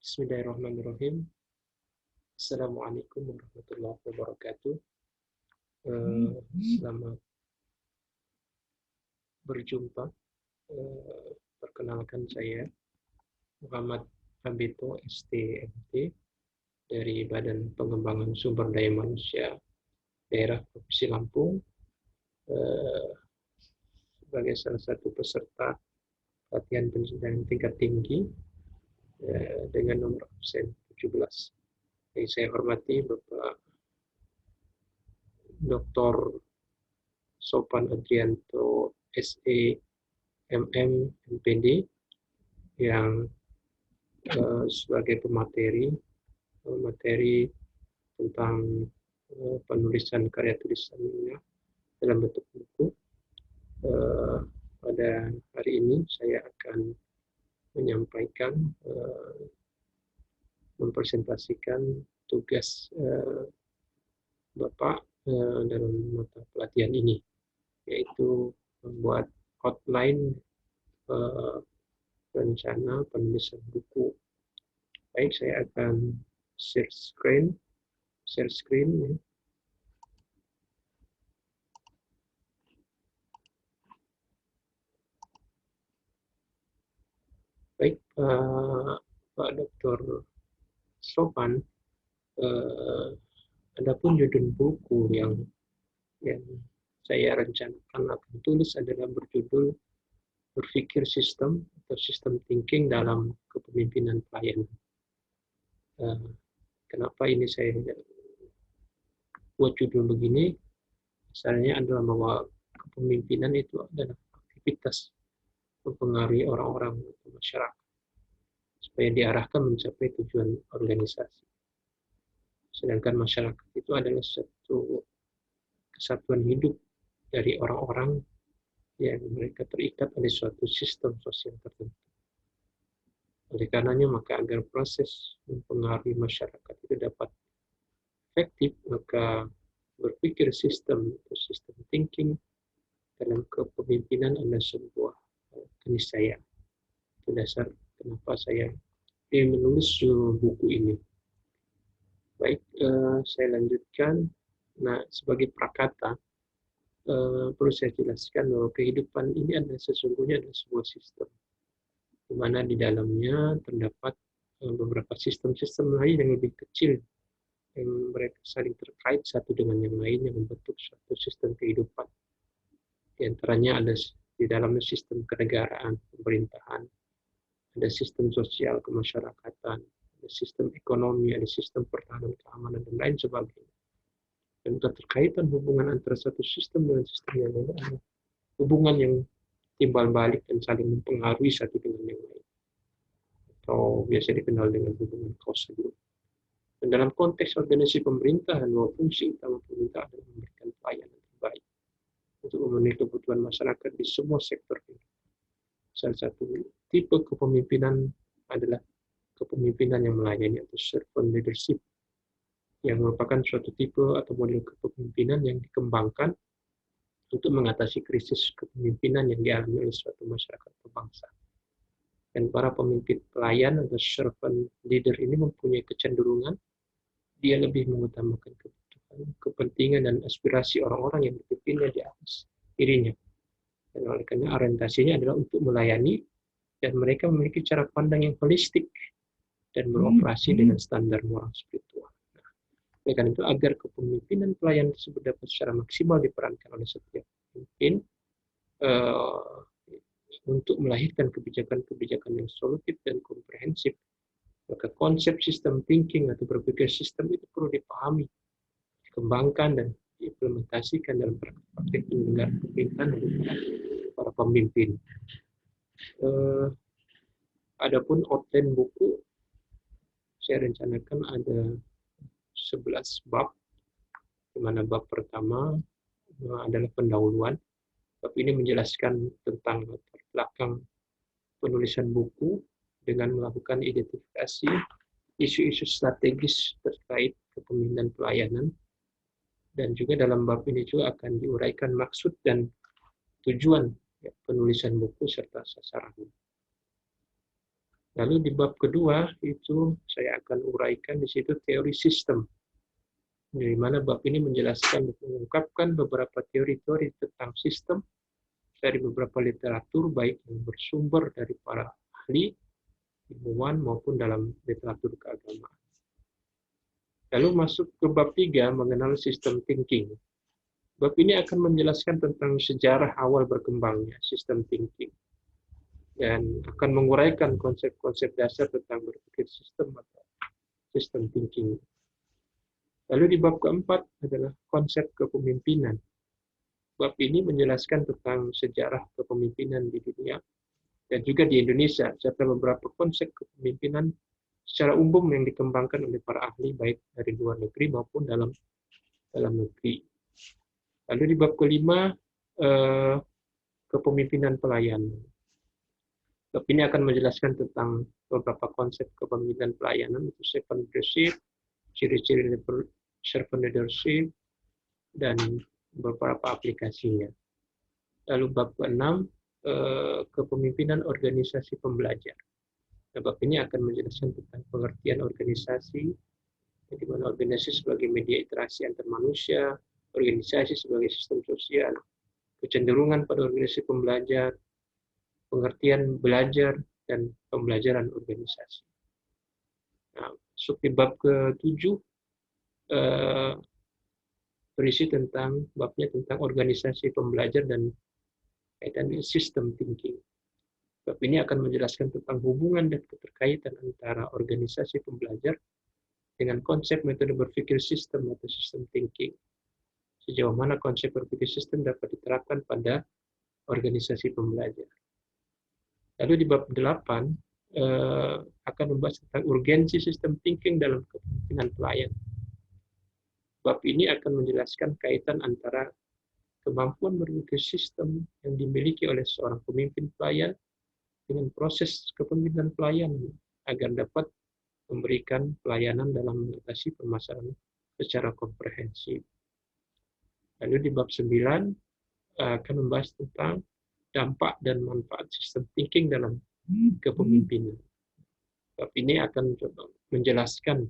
Bismillahirrahmanirrahim. Assalamualaikum warahmatullahi wabarakatuh. Selamat berjumpa. Perkenalkan saya Muhammad Abito STMT dari Badan Pengembangan Sumber Daya Manusia Daerah Provinsi Lampung, sebagai salah satu peserta pelatihan pendidikan tingkat tinggi dengan nomor absen 17. Yang saya hormati Bapak Dr. Sopan Adrianto SE MM MPD yang sebagai materi tentang penulisan karya tulisannya dalam bentuk buku. Pada hari ini saya akan menyampaikan, mempresentasikan tugas Bapak dalam mata pelatihan ini, yaitu membuat outline rencana penulisan buku. Baik, saya akan share screen ya. Baik, Pak Dr. Sopan, adapun judul buku yang saya rencanakan akan tulis adalah berjudul Berpikir Sistem atau System Thinking dalam Kepemimpinan Pelayanan. Kenapa ini saya buat judul begini? Misalnya adalah bahwa kepemimpinan itu adalah aktivitas mempengaruhi orang-orang atau masyarakat supaya diarahkan mencapai tujuan organisasi. Sedangkan masyarakat itu adalah satu kesatuan hidup dari orang-orang yang mereka terikat oleh suatu sistem sosial tertentu. Oleh karenanya, maka agar proses mempengaruhi masyarakat itu dapat efektif, maka berpikir sistem atau system thinking dalam kepemimpinan adalah sebuah keniscayaan. Itu dasar kenapa saya ingin menulis buku ini. Baik, saya lanjutkan. Nah, sebagai prakata, perlu saya jelaskan bahwa kehidupan ini adalah sesungguhnya adalah sebuah sistem, di mana di dalamnya terdapat beberapa sistem-sistem lain yang lebih kecil, yang mereka saling terkait satu dengan yang lain yang membentuk suatu sistem kehidupan. Di antaranya ada di dalamnya sistem kenegaraan, pemerintahan, ada sistem sosial kemasyarakatan, ada sistem ekonomi, ada sistem pertahanan keamanan, dan lain sebagainya. Dan keterkaitan hubungan antara satu sistem dengan sistem yang lain adalah hubungan yang timbal balik dan saling mempengaruhi satu dengan yang lain, atau biasa dikenal dengan hubungan causal. Dan dalam konteks organisasi pemerintahan, bahwa fungsi utama pemerintah adalah memberikan pelayanan terbaik untuk memenuhi kebutuhan masyarakat di semua sektor kehidupan. Salah satu tipe kepemimpinan adalah kepemimpinan yang melayani atau servant leadership, yang merupakan suatu tipe atau model kepemimpinan yang dikembangkan untuk mengatasi krisis kepemimpinan yang dialami oleh suatu masyarakat atau bangsa. Dan para pemimpin pelayan atau servant leader ini mempunyai kecenderungan dia lebih mengutamakan kebutuhan, kepentingan, dan aspirasi orang-orang yang dipimpinnya di atas dirinya. Dan oleh karena orientasinya adalah untuk melayani, dan mereka memiliki cara pandang yang holistik dan beroperasi dengan standar moral spiritual. Oleh karena itu, agar kepemimpinan pelayan tersebut dapat secara maksimal diperankan oleh setiap pemimpin untuk melahirkan kebijakan-kebijakan yang solutif dan komprehensif, maka konsep sistem thinking atau berpikir sistem itu perlu dipahami, dikembangkan, dan diimplementasikan dalam praktik penyelenggaraan pemerintahan oleh para pemimpin. Adapun outline buku, saya rencanakan ada 11 bab, di mana bab pertama adalah pendahuluan. Bab ini menjelaskan tentang latar belakang penulisan buku dengan melakukan identifikasi isu-isu strategis terkait kepemimpinan pelayanan, dan juga dalam bab ini juga akan diuraikan maksud dan tujuan penulisan buku serta sasaran. Lalu di bab kedua itu saya akan uraikan di situ teori sistem, di mana bab ini menjelaskan dan mengungkapkan beberapa teori-teori tentang sistem dari beberapa literatur, baik yang bersumber dari para ahli, ilmuwan, maupun dalam literatur keagamaan. Lalu masuk ke bab 3, mengenal sistem thinking. Bab ini akan menjelaskan tentang sejarah awal berkembangnya sistem thinking dan akan menguraikan konsep-konsep dasar tentang berpikir sistem atau sistem thinking. Lalu di bab keempat adalah konsep kepemimpinan. Bab ini menjelaskan tentang sejarah kepemimpinan di dunia dan juga di Indonesia, serta beberapa konsep kepemimpinan secara umum yang dikembangkan oleh para ahli baik dari luar negeri maupun dalam negeri. Lalu di bab kelima, kepemimpinan pelayanan. Bab ini akan menjelaskan tentang beberapa konsep kepemimpinan pelayanan, itu servant leadership, ciri-ciri servant leadership, dan beberapa aplikasinya. Lalu bab ke-6, kepemimpinan organisasi pembelajar. Nah, bab ini akan menjelaskan tentang pengertian organisasi, di mana organisasi sebagai media interaksi antar manusia, organisasi sebagai sistem sosial, kecenderungan pada organisasi pembelajar, pengertian belajar, dan pembelajaran organisasi. Nah, masuk di bab ke-7, berisi tentang babnya tentang organisasi pembelajar dan kaitan dengan sistem thinking. Bab ini akan menjelaskan tentang hubungan dan keterkaitan antara organisasi pembelajar dengan konsep metode berpikir sistem atau sistem thinking. Sejauh mana konsep berpikir sistem dapat diterapkan pada organisasi pembelajar. Lalu di bab 8 akan membahas tentang urgensi sistem thinking dalam kepemimpinan pelayan. Bab ini akan menjelaskan kaitan antara kemampuan berpikir sistem yang dimiliki oleh seorang pemimpin pelayan dengan proses kepemimpinan pelayan agar dapat memberikan pelayanan dalam mengatasi permasalahan secara komprehensif. Lalu di bab 9 akan membahas tentang dampak dan manfaat sistem thinking dalam kepemimpinan. Bab ini akan menjelaskan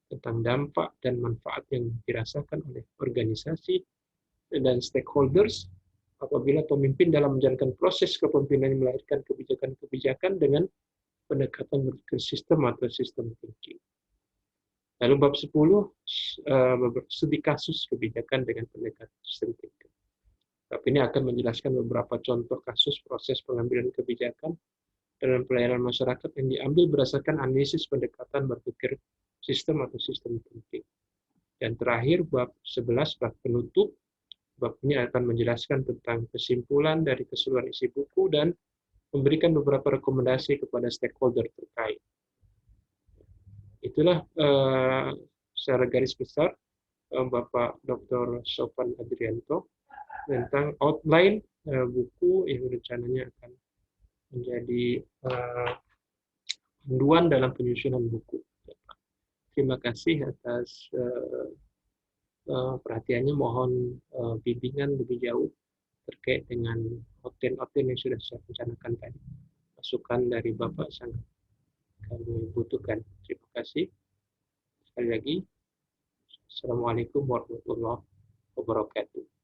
tentang dampak dan manfaat yang dirasakan oleh organisasi dan stakeholders apabila pemimpin dalam menjalankan proses kepemimpinan melahirkan kebijakan-kebijakan dengan pendekatan berpikir sistem atau sistem thinking. Lalu bab 10, studi kasus kebijakan dengan pendekatan sistem thinking. Bab ini akan menjelaskan beberapa contoh kasus proses pengambilan kebijakan dalam pelayanan masyarakat yang diambil berdasarkan analisis pendekatan berpikir sistem atau sistem thinking. Dan terakhir, bab 11, bab penutup. Bab ini akan menjelaskan tentang kesimpulan dari keseluruhan isi buku dan memberikan beberapa rekomendasi kepada stakeholder terkait. Itulah secara garis besar Bapak Dr. Sofan Adrianto tentang outline buku yang rencananya akan menjadi panduan dalam penyusunan buku. Terima kasih atas perhatiannya. Mohon bimbingan lebih jauh terkait dengan outline yang sudah saya rencanakan tadi. Masukan dari Bapak sangat kami butuhkan. Terima kasih. Sekali lagi, Assalamualaikum warahmatullahi wabarakatuh.